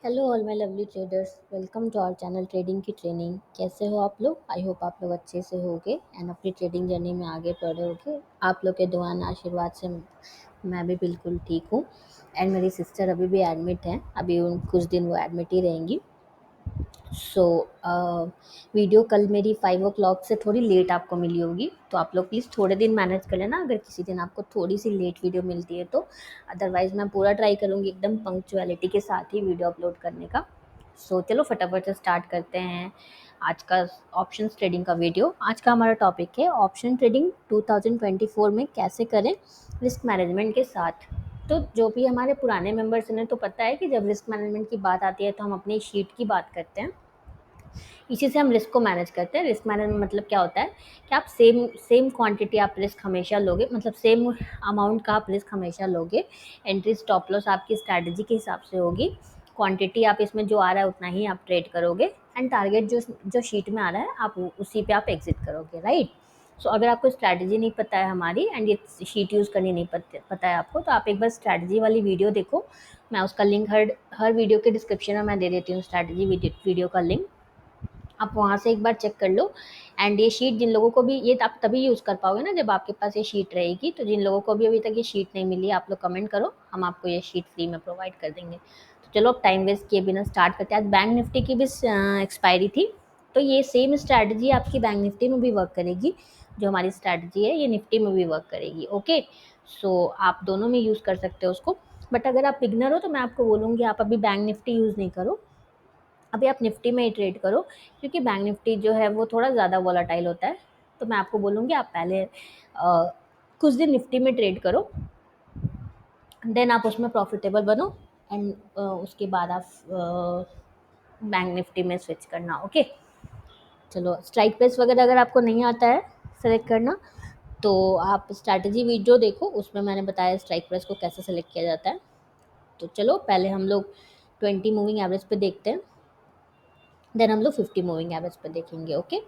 Hello all my lovely traders, welcome to our channel trading की training. कैसे हो आप लोग? आई होप आप लोग अच्छे से होगे एंड अपनी ट्रेडिंग जर्नी में आगे बढ़ रहे होगे। आप लोग के दुआ और आशीर्वाद से मैं भी बिल्कुल ठीक हूँ। एंड मेरी सिस्टर अभी भी एडमिट हैं, अभी उन कुछ दिन वो एडमिट ही रहेंगी। सो वीडियो कल मेरी 5 o'clock से थोड़ी लेट आपको मिली होगी, तो आप लोग प्लीज़ थोड़े दिन मैनेज कर लेना अगर किसी दिन आपको थोड़ी सी लेट वीडियो मिलती है तो। अदरवाइज़ मैं पूरा ट्राई करूँगी एकदम पंक्चुअलिटी के साथ ही वीडियो अपलोड करने का। चलो फटाफट से स्टार्ट करते हैं आज का ऑप्शंस ट्रेडिंग का वीडियो। आज का हमारा टॉपिक है ऑप्शन ट्रेडिंग 2024 में कैसे करें रिस्क मैनेजमेंट के साथ। तो जो भी हमारे पुराने मेंबर्स उन्हें तो पता है कि जब रिस्क मैनेजमेंट की बात आती है तो हम अपनी शीट की बात करते हैं, इसी से हम रिस्क को मैनेज करते हैं। रिस्क मैनेजमेंट मतलब क्या होता है कि आप सेम सेम क्वांटिटी आप रिस्क हमेशा लोगे, मतलब सेम अमाउंट का आप रिस्क हमेशा लोगे। एंट्री स्टॉप लॉस आपकी स्ट्रैटेजी के हिसाब से होगी। क्वांटिटी आप इसमें जो आ रहा है उतना ही आप ट्रेड करोगे एंड टारगेट जो जो शीट में आ रहा है आप उसी पे आप एग्जिट करोगे, राइट। सो अगर आपको स्ट्रैटेजी नहीं पता है हमारी एंड ये शीट यूज़ करनी नहीं पता है आपको, तो आप एक बार स्ट्रैटेजी वाली वीडियो देखो। मैं उसका लिंक हर हर वीडियो के डिस्क्रिप्शन में मैं दे देती हूँ, स्ट्रैटेजी वीडियो का लिंक। आप वहाँ से एक बार चेक कर लो। एंड ये शीट जिन लोगों को भी, ये आप तभी यूज़ कर पाओगे ना जब आपके पास ये शीट रहेगी। तो जिन लोगों को भी अभी तक ये शीट नहीं मिली, आप लोग कमेंट करो, हम आपको ये शीट फ्री में प्रोवाइड कर देंगे। तो चलो अब टाइम वेस्ट किए बिना स्टार्ट करते हैं। आज बैंक निफ्टी की भी एक्सपायरी थी, तो ये सेम स्ट्रैटेजी आपकी बैंक निफ्टी में भी वर्क करेगी। जो हमारी स्ट्रैटेजी है ये निफ्टी में भी वर्क करेगी, ओके। सो आप दोनों में यूज़ कर सकते हो उसको। बट अगर आप बिगनर हो तो मैं आपको बोलूँगी आप अभी बैंक निफ्टी यूज़ नहीं करो, अभी आप निफ्टी में ही ट्रेड करो, क्योंकि बैंक निफ्टी जो है वो थोड़ा ज़्यादा वॉलेटाइल होता है। तो मैं आपको बोलूँगी आप पहले कुछ दिन निफ्टी में ट्रेड करो, देन आप उसमें प्रॉफिटेबल बनो एंड उसके बाद आप बैंक निफ्टी में स्विच करना, ओके। चलो स्ट्राइक प्राइस वगैरह अगर आपको नहीं आता है सेलेक्ट करना, तो आप स्ट्रैटेजी वीडियो देखो, उसमें मैंने बताया स्ट्राइक प्राइस को कैसे सेलेक्ट किया जाता है। तो चलो पहले हम लोग 20 मूविंग एवरेज पे देखते हैं, देन हम लोग 50 मूविंग एवरेज पे देखेंगे, ओके।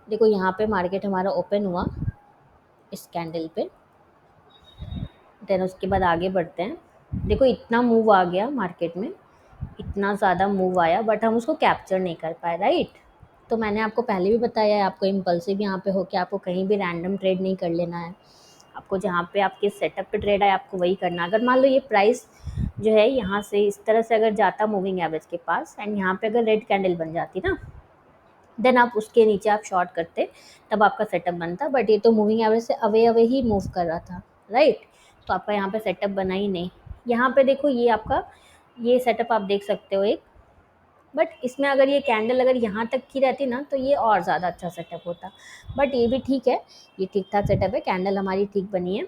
देखो यहाँ पे मार्केट हमारा ओपन हुआ इस कैंडल पे, देन उसके बाद आगे बढ़ते हैं। देखो इतना मूव आ गया मार्केट में, इतना ज़्यादा मूव आया, बट हम उसको कैप्चर नहीं कर पाए, राइट। तो मैंने आपको पहले भी बताया है, आपको इम्पल्सिव यहाँ पे हो कि आपको कहीं भी रैंडम ट्रेड नहीं कर लेना है। आपको जहाँ पे आपके सेटअप पे ट्रेड है आपको वही करना है। अगर मान लो ये प्राइस जो है यहाँ से इस तरह से अगर जाता मूविंग एवरेज के पास एंड यहाँ पे अगर रेड कैंडल बन जाती ना, देन आप उसके नीचे आप शॉर्ट करते, तब आपका सेटअप बनता। बट ये तो मूविंग एवरेज से अवे अवे ही मूव कर रहा था, राइट। तो आपका यहाँ पे सेटअप बना ही नहीं। यहाँ पे देखो ये आपका ये सेटअप आप देख सकते हो एक, बट इसमें अगर ये कैंडल अगर यहाँ तक की रहती ना तो ये और ज़्यादा अच्छा सेटअप होता। बट ये भी ठीक है, ये ठीक ठाक सेटअप है, कैंडल हमारी ठीक बनी है।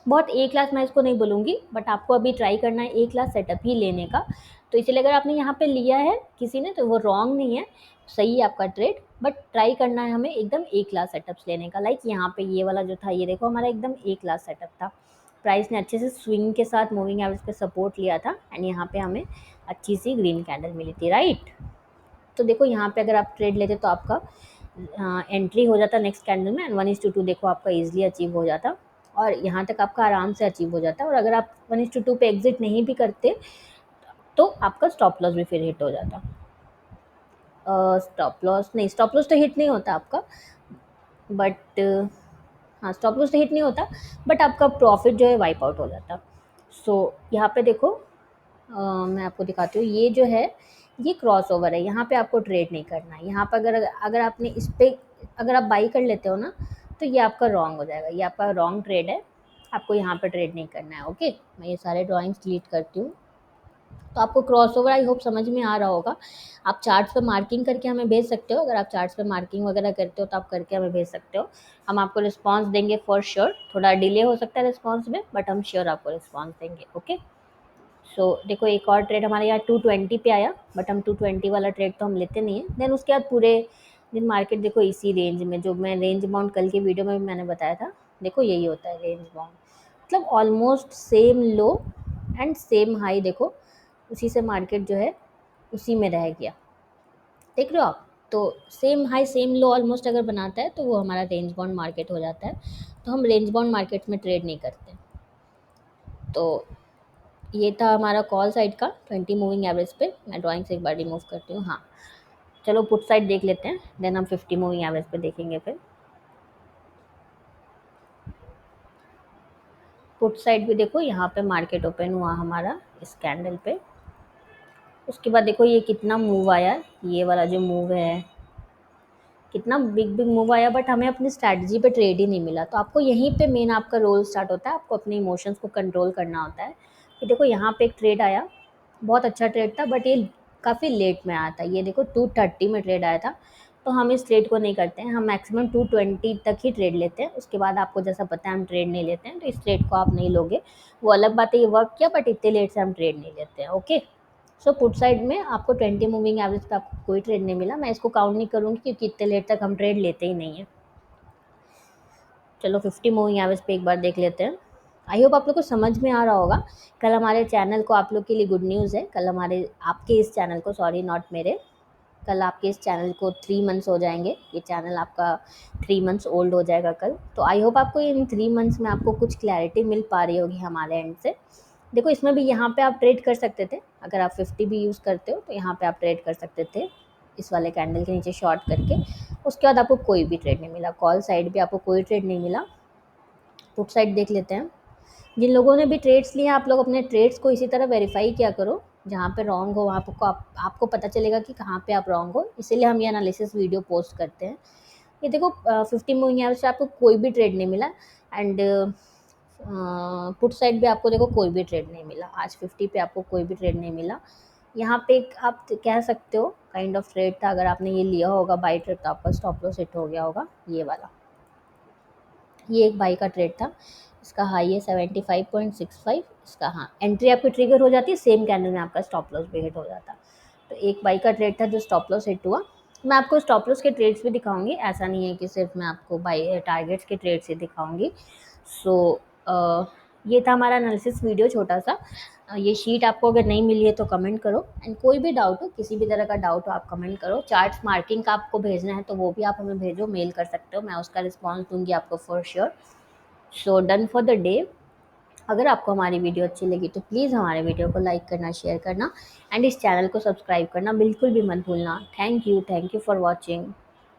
बहुत ए क्लास मैं इसको नहीं बोलूँगी, बट आपको अभी ट्राई करना है ए क्लास सेटअप ही लेने का। तो इसलिए अगर आपने यहाँ पे लिया है किसी ने तो वो रॉन्ग नहीं है, सही है आपका ट्रेड। बट ट्राई करना है हमें एकदम ए क्लास सेटअप्स लेने का। लाइक यहाँ पे ये वाला जो था, ये देखो हमारा एकदम ए क्लास सेटअप था। प्राइस ने अच्छे से स्विंग के साथ मूविंग एवरेज पे सपोर्ट लिया था एंड यहाँ पे हमें अच्छी सी ग्रीन कैंडल मिली थी, राइट। तो देखो यहाँ पे अगर आप ट्रेड लेते तो आपका एंट्री हो जाता नेक्स्ट कैंडल में एंड 1:2 देखो आपका ईजिली अचीव हो जाता, और यहाँ तक आपका आराम से अचीव हो जाता है। और अगर आप 1:2 पे एग्जिट नहीं भी करते तो आपका स्टॉप लॉस भी फिर हिट हो जाता। स्टॉप लॉस तो हिट नहीं होता आपका, बट हाँ स्टॉप लॉस तो हिट नहीं होता, बट आपका प्रॉफिट जो है वाइप आउट हो जाता। सो यहाँ पे देखो मैं आपको दिखाती हूँ, ये जो है ये क्रॉस ओवर है, यहाँ पे आपको ट्रेड नहीं करना है। यहाँ पर अगर अगर आपने इस पर अगर आप बाई कर लेते हो ना तो ये आपका रॉन्ग हो जाएगा, ये आपका रॉन्ग ट्रेड है, आपको यहाँ पर ट्रेड नहीं करना है, ओके। मैं ये सारे ड्राइंग्स डिलीट करती हूँ। तो आपको क्रॉस ओवर आई होप समझ में आ रहा होगा। आप चार्ट्स पे मार्किंग करके हमें भेज सकते हो, अगर आप चार्ट्स पे मार्किंग वगैरह करते हो तो आप करके हमें भेज सकते हो। हम आपको रिस्पांस देंगे फॉर श्योर, थोड़ा डिले हो सकता है रिस्पांस में, बट हम श्योर आपको रिस्पांस देंगे, ओके। देखो एक और ट्रेड हमारे यहाँ 220 पे आया, बट हम 220 वाला ट्रेड तो हम लेते नहीं है। देन उसके बाद पूरे दिन मार्केट देखो इसी रेंज में, जो मैं रेंज बाउंड कल के वीडियो में भी मैंने बताया था, देखो यही होता है रेंज बाउंड, मतलब almost same low and same high, देखो उसी से मार्केट जो है उसी में रह गया, देख रहे हो आप। तो सेम हाई सेम लो ऑलमोस्ट अगर बनाता है तो वो हमारा रेंज बाउंड मार्केट हो जाता है। तो हम रेंज बाउंड मार्केट में ट्रेड नहीं करते। तो ये था हमारा कॉल साइड का 20 मूविंग एवरेज पे। मैं ड्राइंग से एक बार रिमूव करती हूँ। हाँ, चलो पुट साइड देख लेते हैं, देन हम 50 मूविंग एवरेज पे देखेंगे फिर। पुट साइड भी देखो, यहाँ पे मार्केट ओपन हुआ हमारा इस कैंडल पे। उसके बाद देखो ये कितना मूव आया, ये वाला जो मूव है, कितना बिग बिग मूव आया, बट हमें अपनी स्ट्रैटेजी पे ट्रेड ही नहीं मिला। तो आपको यहीं पे मेन आपका रोल स्टार्ट होता है, आपको अपने इमोशंस को कंट्रोल करना होता है। तो देखो यहाँ पे एक ट्रेड आया, बहुत अच्छा ट्रेड था, बट ये काफ़ी लेट में आया था। ये देखो 230 में ट्रेड आया था। तो हम इस ट्रेड को नहीं करते हैं, हम मैक्सिमम 220 तक ही ट्रेड लेते हैं। उसके बाद आपको जैसा पता है हम ट्रेड नहीं लेते हैं, तो इस ट्रेड को आप नहीं लोगे। वो अलग बात है, ये वर्क किया, बट इतने लेट से हम ट्रेड नहीं लेते हैं। ओके, सो पुट साइड में आपको 20 मूविंग एवरेज पे आपको कोई ट्रेड नहीं मिला। मैं इसको काउंट नहीं करूँगी क्योंकि इतने लेट तक हम ट्रेड लेते ही नहीं है। चलो 50 मूविंग एवरेज पे एक बार देख लेते हैं। आई होप आप लोग को समझ में आ रहा होगा। कल हमारे चैनल को, आप लोग के लिए गुड न्यूज़ है, कल हमारे, आपके इस चैनल को, सॉरी नॉट मेरे, कल आपके इस चैनल को 3 मंथ्स हो जाएंगे। ये चैनल आपका 3 मंथ्स ओल्ड हो जाएगा कल। तो आई होप आपको इन 3 मंथ्स में आपको कुछ क्लैरिटी मिल पा रही होगी हमारे एंड से। देखो इसमें भी यहाँ पे आप ट्रेड कर सकते थे, अगर आप 50 भी यूज़ करते हो तो यहाँ पे आप ट्रेड कर सकते थे इस वाले कैंडल के नीचे शॉर्ट करके। उसके बाद आपको कोई भी ट्रेड नहीं मिला, कॉल साइड भी आपको कोई ट्रेड नहीं मिला। पुट साइड देख लेते हैं। जिन लोगों ने भी ट्रेड्स लिए, आप लोग अपने ट्रेड्स को इसी तरह वेरीफाई किया करो, जहाँ पे रॉन्ग हो वहाँ आपको आपको पता चलेगा कि कहाँ पे आप रॉन्ग हो। इसीलिए हम ये एनालिसिस वीडियो पोस्ट करते हैं। ये देखो 50 मूविंग एवरेज से आपको कोई भी ट्रेड नहीं मिला, एंड पुट साइड भी आपको देखो कोई भी ट्रेड नहीं मिला। आज 50 पे आपको कोई भी ट्रेड नहीं मिला। यहाँ पे एक आप कह सकते हो काइंड ऑफ ट्रेड था, अगर आपने ये लिया होगा बाई ट्रेड तो आपका स्टॉप लॉस हिट हो गया होगा, ये वाला। ये एक बाई का ट्रेड था, इसका हाई है 75.65। इसका, हाँ, एंट्री आपकी ट्रिगर हो जाती है, सेम कैंडल में आपका स्टॉप लॉस भी हिट हो जाता। तो एक बाई का ट्रेड था जो स्टॉप लॉस हिट हुआ। मैं आपको स्टॉप लॉस के ट्रेड्स भी दिखाऊंगी, ऐसा नहीं है कि सिर्फ मैं आपको बाई टारगेट्स के ट्रेड्स ही दिखाऊंगी। सो ये था हमारा एनालिसिस वीडियो छोटा सा। ये शीट आपको अगर नहीं मिली है तो कमेंट करो, एंड कोई भी डाउट हो, किसी भी तरह का डाउट हो, आप कमेंट करो। चार्ट्स मार्किंग का आपको भेजना है तो वो भी आप हमें भेजो, मेल कर सकते हो, मैं उसका रिस्पॉन्स दूंगी आपको for sure. So done for the day. अगर आपको हमारी वीडियो अच्छी लगी तो प्लीज़ हमारे वीडियो को लाइक करना, शेयर करना, एंड इस चैनल को सब्सक्राइब करना बिल्कुल भी मत भूलना। Thank you for watching.